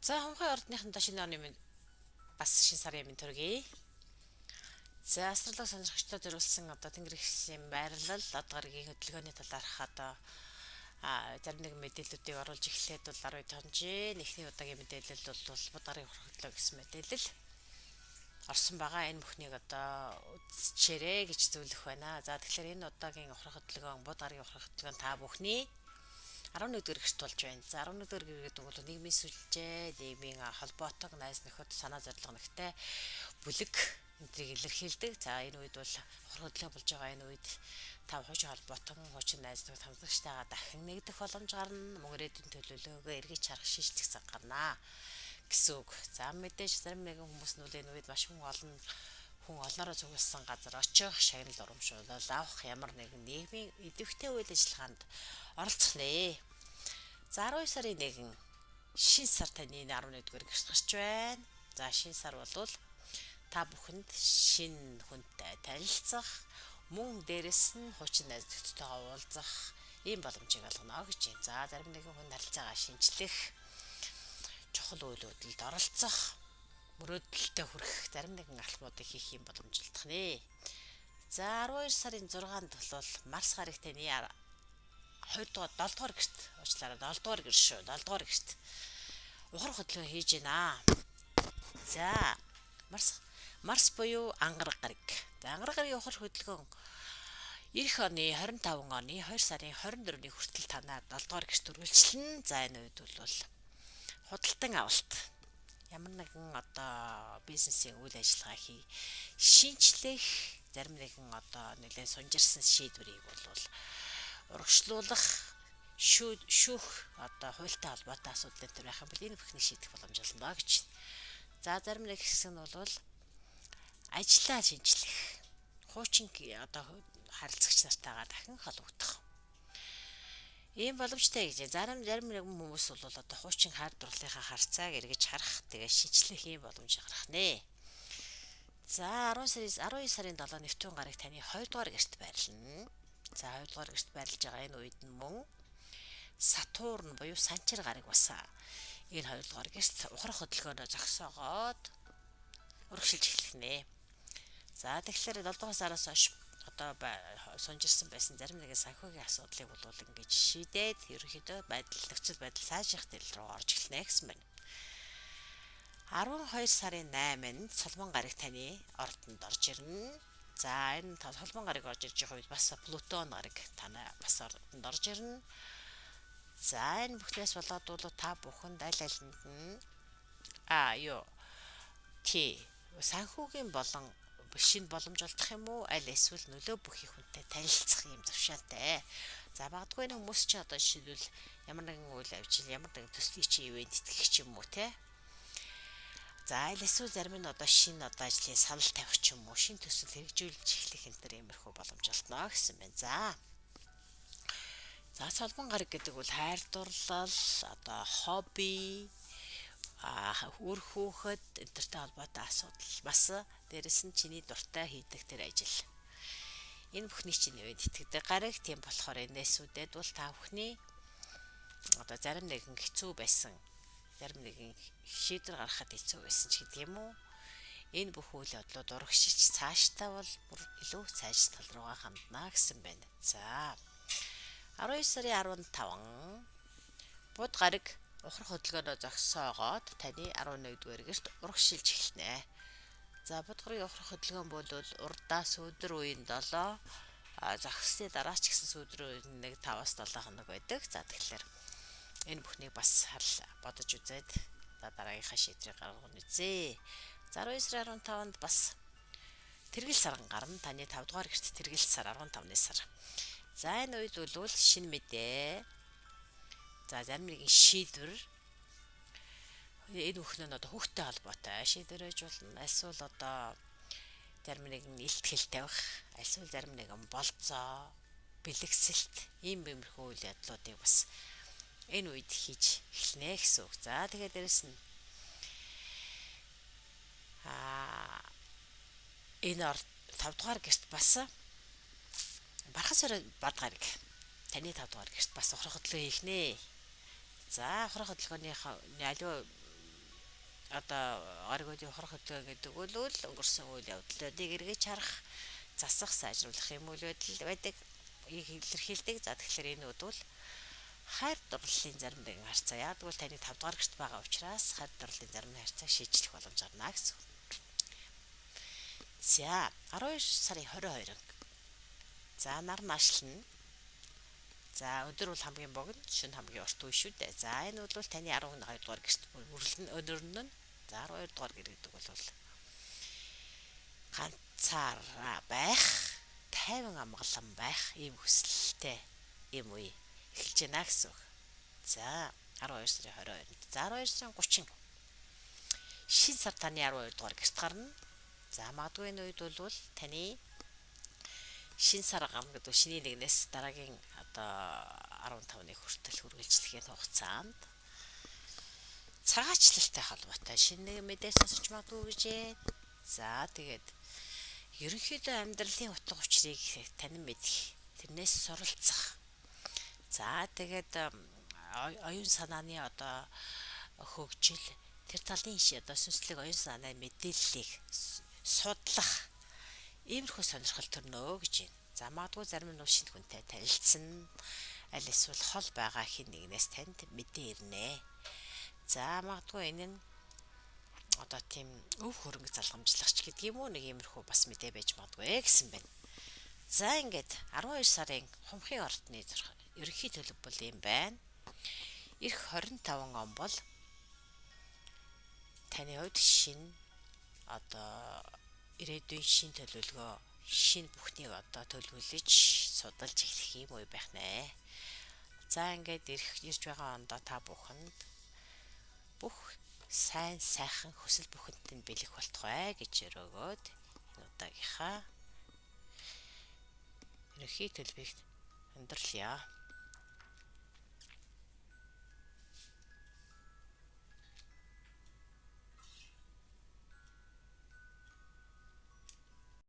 За хонхой ордныхын шинэ оны минь бас шинэ сарын минь төргий. За астролог сонирхогчдод зориулсан тэнгэр ихсийн байрлал гарагийн хөдөлгөөний талаарх зарим нэгэн мэдээллүүдийг оруулж эхлээд бол 12 тонжийн эхний удаагийн мэдээлэл бол бод гарын хөдлөө гэсэн мэдээлэл орсон байгаа. Энэ бүхнийг үзчихээрэй гэж зөвлөх байна. За тэгэхээр энэ удаагийн ухрах хөдөлгөөн бод гарын ухрах хөдөлгөөн та бүхний 11-р гэрт болж байна. За 11-р гэр гэдэг бол нийгмийн сүлжээ, нийгмийн холбоотог, найз нөхөд, санаа зорилго нэгтэй бүлэг энтрийг илэрхийлдэг. За энэ үед бол ухрах хөдөлгөөн болж байгаа энэ үед та хуучин холбоотон, хуучин найз нөхөд хамтлагчтайгаа дахин нэгдэх боломж гарна. Мөн ирээдүйн төлөвлөгөөгөө эргэж харах шийдлэх цаг гарнаа гэсэн үг. За мэдээж зарим нэгэн хүмүүс нь энэ үед маш хүн олноороо цугласан газар очих, шагнал урамшуулал авах ямар нэгэн нийгмийн идэвхтэй үйл ажиллагаанд оролцох нэ. За 12 сарын 1 шинэ сар таны 11-р гэрт гарч байна. За шинэ сар бол та бүхэнд шинэ хүнтэй танилцах, мөн дээрэс нь хуучин найз нөхдөдтэйгээ уулзах ийм боломжийг олгоно гэж байна. За зарим нэгэн хүн харилцаагаа шинжлэх, чухал үйлдэлд оролцох, мөрөөдөлтөд хүрэх зарим нэгэн алхмуудыг хийх юм боломжлдох нэ. За 12 сарын 6-нд бол Марс гарыг таны 7 дугаар гэрт уучлаарай 7 дугаар гэр шүү. 7 дугаар гэрт ухрах хөдөлгөөн хийж байна. За Марс буюу ангараг гараг. За ангараг гарагийн ухрах хөдөлгөөн эх оны 25 оны 2 сарын 24-ний хүртэл танаа 7 дугаар гэрт үргэлжлэнэ. За энэ үед бол худалдан авалт ямар нэгэн бизнесийн үйл ажиллагаа шинжлэх зарим нэгэн нэлээд сунжирсан шийдвэрийг бол урагшлуулах шүүх хуультай холбоотой асуудлын төр байх юм бол энэ бүхнийг шийдэх боломж олно гэж байна. За зарим нэг хэсэг нь бол ажлаа шинжлэх хуучин харилцагч нартайгаа дахин холбогдох ийм боломжтой гэж. Зарим нэгэн хүмүүс бол хуучин хайр дурлалынхаа харьцааг эргэж харах тэгээ шинжлэх ийм боломж гарах нэ. За 12 сарын 7 Нептун гарыг таны 2 дугаар гэрт байрлана. За 2 дугаар гэрт байрлаж байгаа энэ үед нь мөн Сатурн буюу Санчир гарыг бас энэ 2 дугаар гэрт ухрах хөдөлгөөнөө зогсоогоод урагшилж эхлэх нэ. За тэгэхээр 7 дугаар сараас хойш сунжирсан байсан зарим нэгэн санхүүгийн асуудлыг бол ингэж шийдээд ерөнхийдөө нөхцөл байдал сайжрах дэл рүү орж эхэлнэ гэсэн байна. 12 сарын 8-нд Соломон гарыг таны ордонд орж ирнэ. За энэ Соломон гарыг орж ирж байгаа үед бас Плутон гарыг танай бас ордонд орж ирнэ. За энэ бүхнээс болоод бол та бүхэнд аль алинд нь санхүүгийн болон шинэ боломж олдох юм уу? Аль эсвэл нөлөө бүхий хүнтэй танилцах юм завшаантай. За магадгүй хүмүүс ч жишээлбэл ямар нэгэн үйл явдал, ямар нэгэн төслийн ивент итгэх ч юм уу те. За аль эсвэл зарим нь шинэ ажлын санал тавих ч юм уу, шинэ төсөл хэрэгжүүлж эхлэх энэ иймэрхүү боломж олдно гэсэн байна. За Соломон гараг гэдэг бол хайр дурлал, хобби, үр хүүхэд энтертэй холбоотой асуудал бас дээрэс нь чиний дуртай хийдэг тэр ажил. Энэ бүхний чинь үед итгэдэг гараг. Тийм болохоор энэсүүдэд бол та бүхний зарим нэгэн хэцүү байсан, зарим нэгэн шийдвэр гаргахад хэцүү байсан ч гэдэг юм уу. Энэ бүх үйл явдлууд урагшилж цаашдаа бол бүр илүү сайжрах тал руугаа хандна гэсэн байна. За 12 сарын 15 бод гараг ухрах хөдөлгөөнөө зогсоогоод таны 11-р гэрт урагшилж эхэлнэ. За бод гарагийн ухрах хөдөлгөөн бол урдаас өдөр үеийн 7 зогссны дараа ч гэсэн өдөр үеийн 5-7 хоног байдаг. За тэгэхээр энэ бүхнийг бас бодож үзээд дараагийнхаа шийдвэрийг гаргах үзье. За 12 сарын 15-нд бас тэргэл сар гарна. Таны 5 дугаар гэрт тэргэл сар 15-ны сар. За энэ үед бол шинэ мэдээ. За зарим нэгэн шийдвэр энэ бүхэн нь хүүхдтэй холбоотой шийдвэр ээж болно. Эсвэл зарим нэгэн илтгэл тавих, эсвэл зарим нэгэн болцоо, бэлэгсэлт иймэрхүү үйл явдлуудыг бас энэ үед хийж эхэлнэ гэсэн үг. За тэгээд дээрэс нь энэ 5 дугаар гэрт бас Бархас бод гараг таны 5 дугаар гэрт бас ухрах хөдөлгөөн хийх нэ. За ухрах хөдөлгөөний аливаа одоо оргиодын хорох хөдөө гэдэг бол өнгөрсөн үйл явдлуудыг эргэж харах, засах, сайжруулах юм үйл байдал байдаг. Илэрхийлдэг. За тэгэхээр энэ бол хайр дурлалын заримдаа харьцаа. Яг бол таны 5 дугаар гэрт байгаа учраас хайр дурлалын зарим харьцааг шийдэх боломж гарна гэсэн. За 12 сарын 22. За нар нашлна. За өдөр бол хамгийн богино, шөнө хамгийн урт үе шүү дээ. За энэ бол таны 12 дугаар гэрт үргэлжлэн өнөрнө нь. За 12 дугаар гэр гэдэг бол ганцаараа байх, тайван амгалан байх ийм хүсэлтэй ийм үе эхэлж байна гэсэн үг. За 12 сарын 22-нд. За 12 сарын 30. Шин сар таны 12 дугаар гэрт гарна. За магадгүй энэ үед бол таны шин сар гарна гэдэг шиний нэгнээс дараагийн одоо 15-ны хүртэл үргэлжлэх хугацаанд цагаачлалтай холбоотой шинэ нэг мэдээ сонсож магадгүй гэж. За тэгээд ерөнхийдөө амьдралын утга учирыг танин мэдэх, тэрнээс суралцах. За тэгээд оюун санааны одоо хөгжил, тэр талын одоо сүнслэг оюун санааны мэдээллийг судлах иймэрхүү сонирхол төрнө гэж байна. За магадгүй зарим нь шинэ хүнтэй танилцсан, аль эсвэл хол байгаа хин нэгнээс танд мэдээ ирнэ. За магадгүй энэ нь одоо тийм өв хөрөнгө залгамжлагч гэдэг юм уу, нэг иймэрхүү бас мэдээ байж магадгүй гэсэн байна. За ингээд 12 сарын хумхын ортны ерөнхий төлөв бол юм байна. Ирэх 25 он бол таны хувьд шинэ одоо ирээдүйн шин төлөвлөгөө, шин бүхнийг одоо төлөвлөж судалж эхлэх юм уу байх нэ. За ингээд ирж байгаа ондоо та бүхэнд бүх сайн сайхан хүсэл бүхэндэнд бэлэх болтугай гэж өрөөгөөд энэ удаагийнхаа ерөнхий төлөвийг өндөрлөё.